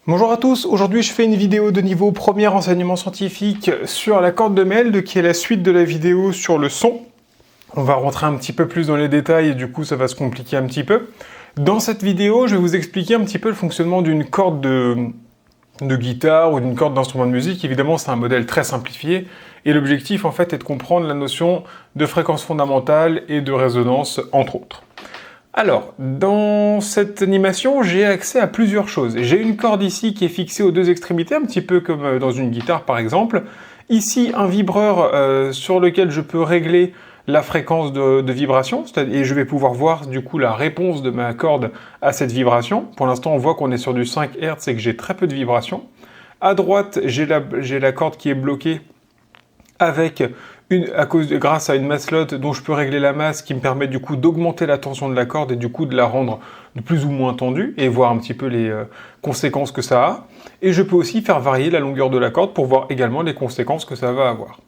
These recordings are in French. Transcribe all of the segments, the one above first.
Bonjour à tous, aujourd'hui je fais une vidéo de niveau premier enseignement scientifique sur la corde de Meld qui est la suite de la vidéo sur le son. On va rentrer un petit peu plus dans les détails et du coup ça va se compliquer un petit peu. Dans cette vidéo, je vais vous expliquer un petit peu le fonctionnement d'une corde de guitare ou d'une corde d'instrument de musique. Évidemment, c'est un modèle très simplifié et l'objectif en fait est de comprendre la notion de fréquence fondamentale et de résonance entre autres. Alors, dans cette animation, j'ai accès à plusieurs choses. J'ai une corde ici qui est fixée aux deux extrémités, un petit peu comme dans une guitare par exemple. Ici, un vibreur sur lequel je peux régler la fréquence de vibration, et je vais pouvoir voir du coup la réponse de ma corde à cette vibration. Pour l'instant, on voit qu'on est sur du 5 Hz et que j'ai très peu de vibration. À droite, j'ai la corde qui est bloquée avec grâce à une masselotte dont je peux régler la masse qui me permet du coup d'augmenter la tension de la corde et du coup de la rendre de plus ou moins tendue et voir un petit peu les conséquences que ça a. Et je peux aussi faire varier la longueur de la corde pour voir également les conséquences que ça va avoir.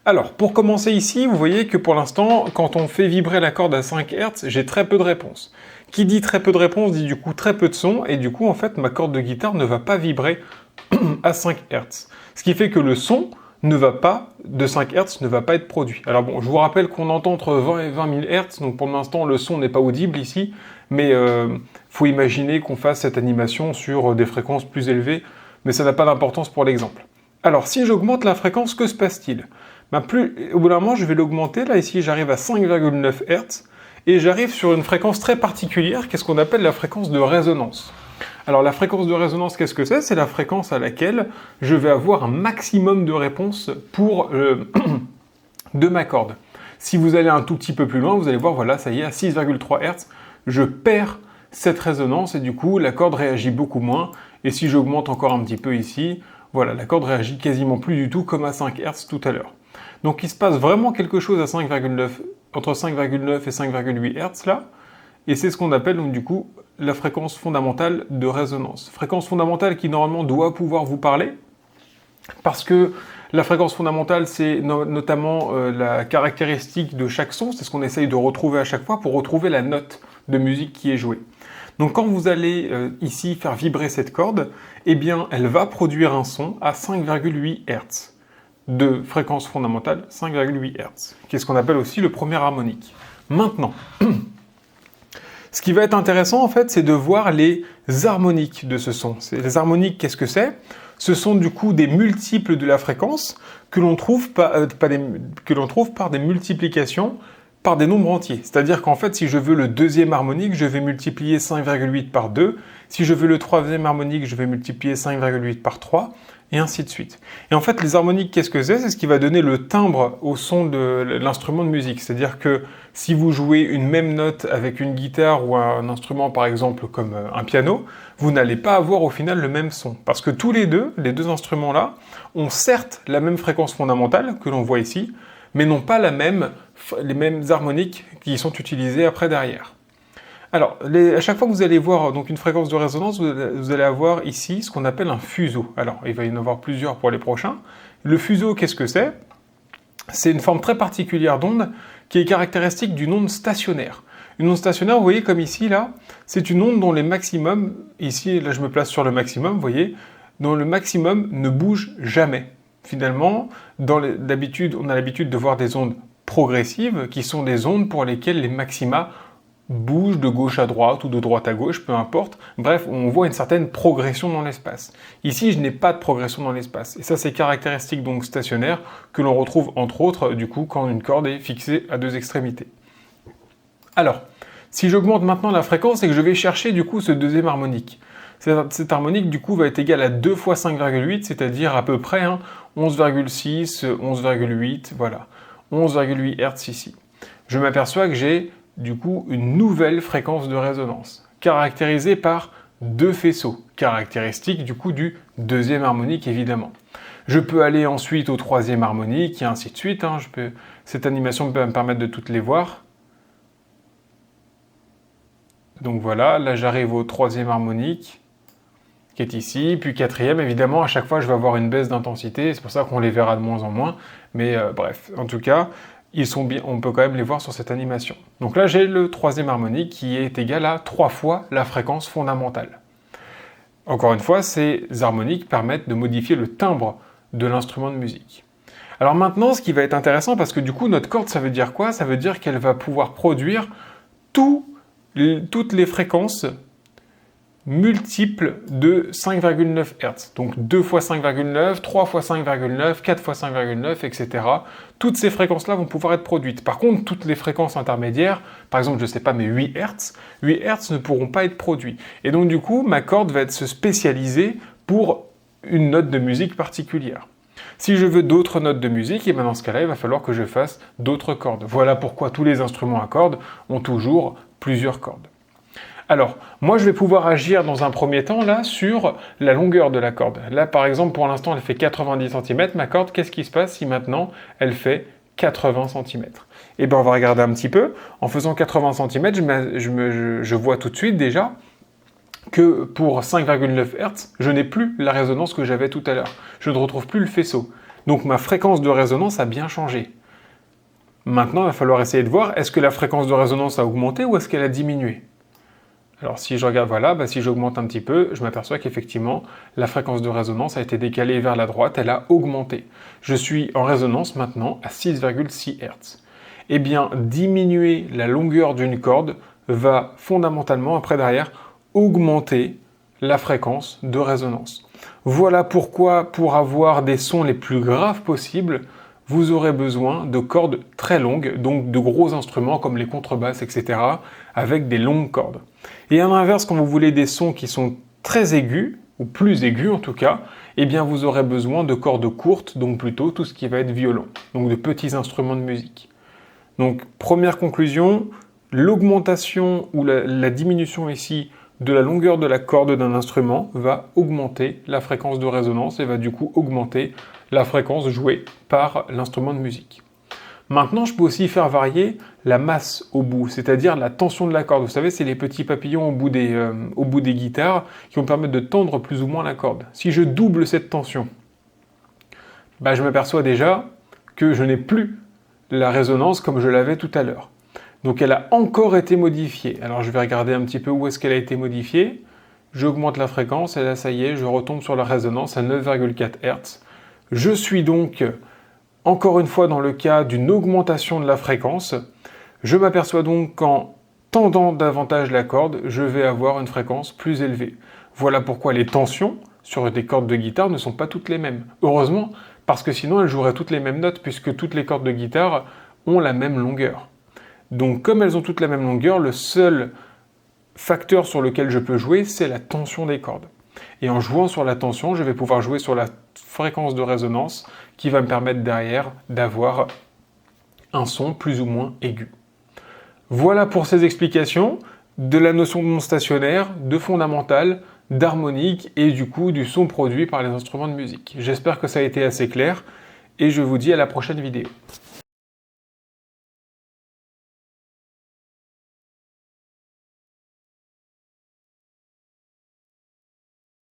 Alors, pour commencer ici, vous voyez que pour l'instant, quand on fait vibrer la corde à 5 Hz, j'ai très peu de réponse. Qui dit très peu de réponse dit du coup très peu de son, et du coup en fait ma corde de guitare ne va pas vibrer à 5 Hz. Ce qui fait que le son de 5 Hz ne va pas être produit. Alors bon, je vous rappelle qu'on entend entre 20 et 20 000 Hz, donc pour l'instant le son n'est pas audible ici, mais faut imaginer qu'on fasse cette animation sur des fréquences plus élevées, mais ça n'a pas d'importance pour l'exemple. Alors si j'augmente la fréquence, que se passe-t-il? Au bout d'un moment, je vais l'augmenter, là ici j'arrive à 5,9 Hz, et j'arrive sur une fréquence très particulière, qu'est-ce qu'on appelle la fréquence de résonance. Alors la fréquence de résonance, qu'est-ce que c'est? C'est la fréquence à laquelle je vais avoir un maximum de réponse de ma corde. Si vous allez un tout petit peu plus loin, vous allez voir, voilà, ça y est, à 6,3 Hz, je perds cette résonance et du coup, la corde réagit beaucoup moins. Et si j'augmente encore un petit peu ici, voilà, la corde réagit quasiment plus du tout comme à 5 Hz tout à l'heure. Donc il se passe vraiment quelque chose à 5,9, entre 5,9 et 5,8 Hz là, et c'est ce qu'on appelle donc du coup la fréquence fondamentale de résonance. Fréquence fondamentale qui normalement doit pouvoir vous parler, parce que la fréquence fondamentale c'est notamment la caractéristique de chaque son, c'est ce qu'on essaye de retrouver à chaque fois pour retrouver la note de musique qui est jouée. Donc quand vous allez ici faire vibrer cette corde, eh bien elle va produire un son à 5,8 Hz. De fréquence fondamentale 5,8 Hz, qui est ce qu'on appelle aussi le premier harmonique. Maintenant, ce qui va être intéressant en fait, c'est de voir les harmoniques de ce son. Les harmoniques, qu'est-ce que c'est? Ce sont du coup des multiples de la fréquence que l'on trouve par des multiplications par des nombres entiers. C'est-à-dire qu'en fait, si je veux le deuxième harmonique, je vais multiplier 5,8 par 2. Si je veux le troisième harmonique, je vais multiplier 5,8 par 3, et ainsi de suite. Et en fait, les harmoniques, qu'est-ce que c'est? C'est ce qui va donner le timbre au son de l'instrument de musique. C'est-à-dire que si vous jouez une même note avec une guitare ou un instrument, par exemple, comme un piano, vous n'allez pas avoir au final le même son. Parce que tous les deux instruments-là, ont certes la même fréquence fondamentale que l'on voit ici, mais n'ont pas les mêmes harmoniques qui sont utilisées après derrière. Alors, à chaque fois que vous allez voir donc, une fréquence de résonance, vous allez avoir ici ce qu'on appelle un fuseau. Alors, il va y en avoir plusieurs pour les prochains. Le fuseau, qu'est-ce que c'est? C'est une forme très particulière d'onde qui est caractéristique d'une onde stationnaire. Une onde stationnaire, vous voyez comme ici, là, c'est une onde dont les maximums, ici, là je me place sur le maximum, vous voyez, dont le maximum ne bouge jamais. Finalement, d'habitude, on a l'habitude de voir des ondes progressives qui sont des ondes pour lesquelles les maxima bouge de gauche à droite ou de droite à gauche, peu importe. Bref, on voit une certaine progression dans l'espace. Ici, je n'ai pas de progression dans l'espace. Et ça, c'est caractéristique donc stationnaire que l'on retrouve entre autres du coup quand une corde est fixée à deux extrémités. Alors, si j'augmente maintenant la fréquence et que je vais chercher du coup ce deuxième harmonique, cette harmonique du coup va être égale à 2 fois 5,8, c'est-à-dire à peu près 11,6, 11,8, voilà, 11,8 Hz ici. Je m'aperçois que j'ai du coup une nouvelle fréquence de résonance, caractérisée par deux faisceaux, caractéristique du coup du deuxième harmonique évidemment. Je peux aller ensuite au troisième harmonique et ainsi de suite, cette animation peut me permettre de toutes les voir. Donc voilà, là j'arrive au troisième harmonique, qui est ici, puis quatrième, évidemment à chaque fois je vais avoir une baisse d'intensité, c'est pour ça qu'on les verra de moins en moins, mais bref, en tout cas, on peut quand même les voir sur cette animation. Donc là, j'ai le troisième harmonique qui est égal à 3 fois la fréquence fondamentale. Encore une fois, ces harmoniques permettent de modifier le timbre de l'instrument de musique. Alors maintenant, ce qui va être intéressant, parce que du coup, notre corde, ça veut dire quoi? Ça veut dire qu'elle va pouvoir produire toutes les fréquences multiples de 5,9 Hz. Donc 2 fois 5,9, 3 fois 5,9, 4 fois 5,9, etc. Toutes ces fréquences-là vont pouvoir être produites. Par contre, toutes les fréquences intermédiaires, par exemple, je ne sais pas, mais 8 Hz, 8 Hz ne pourront pas être produits. Et donc du coup, ma corde va se spécialiser pour une note de musique particulière. Si je veux d'autres notes de musique, et bien dans ce cas-là, il va falloir que je fasse d'autres cordes. Voilà pourquoi tous les instruments à cordes ont toujours plusieurs cordes. Alors, moi je vais pouvoir agir dans un premier temps là sur la longueur de la corde. Là par exemple, pour l'instant elle fait 90 cm, ma corde, qu'est-ce qui se passe si maintenant elle fait 80 cm? Eh bien on va regarder un petit peu. En faisant 80 cm, je vois tout de suite déjà que pour 5,9 Hz, je n'ai plus la résonance que j'avais tout à l'heure. Je ne retrouve plus le faisceau. Donc ma fréquence de résonance a bien changé. Maintenant, il va falloir essayer de voir, est-ce que la fréquence de résonance a augmenté ou est-ce qu'elle a diminué? Alors si je regarde, voilà, si j'augmente un petit peu, je m'aperçois qu'effectivement, la fréquence de résonance a été décalée vers la droite, elle a augmenté. Je suis en résonance maintenant à 6,6 Hz. Eh bien, diminuer la longueur d'une corde va fondamentalement, après derrière, augmenter la fréquence de résonance. Voilà pourquoi, pour avoir des sons les plus graves possibles, vous aurez besoin de cordes très longues, donc de gros instruments comme les contrebasses, etc., avec des longues cordes. Et à l'inverse, quand vous voulez des sons qui sont très aigus, ou plus aigus en tout cas, eh bien vous aurez besoin de cordes courtes, donc plutôt tout ce qui va être violon, donc de petits instruments de musique. Donc première conclusion, l'augmentation ou la diminution ici de la longueur de la corde d'un instrument va augmenter la fréquence de résonance et va du coup augmenter la fréquence jouée par l'instrument de musique. Maintenant, je peux aussi faire varier la masse au bout, c'est-à-dire la tension de la corde. Vous savez, c'est les petits papillons au bout des guitares qui vont permettre de tendre plus ou moins la corde. Si je double cette tension, je m'aperçois déjà que je n'ai plus la résonance comme je l'avais tout à l'heure. Donc elle a encore été modifiée. Alors je vais regarder un petit peu où est-ce qu'elle a été modifiée. J'augmente la fréquence et là ça y est, je retombe sur la résonance à 9,4 Hz. Je suis donc encore une fois dans le cas d'une augmentation de la fréquence. Je m'aperçois donc qu'en tendant davantage la corde, je vais avoir une fréquence plus élevée. Voilà pourquoi les tensions sur des cordes de guitare ne sont pas toutes les mêmes. Heureusement, parce que sinon elles joueraient toutes les mêmes notes puisque toutes les cordes de guitare ont la même longueur. Donc comme elles ont toutes la même longueur, le seul facteur sur lequel je peux jouer, c'est la tension des cordes. Et en jouant sur la tension, je vais pouvoir jouer sur la fréquence de résonance qui va me permettre derrière d'avoir un son plus ou moins aigu. Voilà pour ces explications de la notion de non stationnaire, de fondamental, d'harmonique et du coup du son produit par les instruments de musique. J'espère que ça a été assez clair et je vous dis à la prochaine vidéo.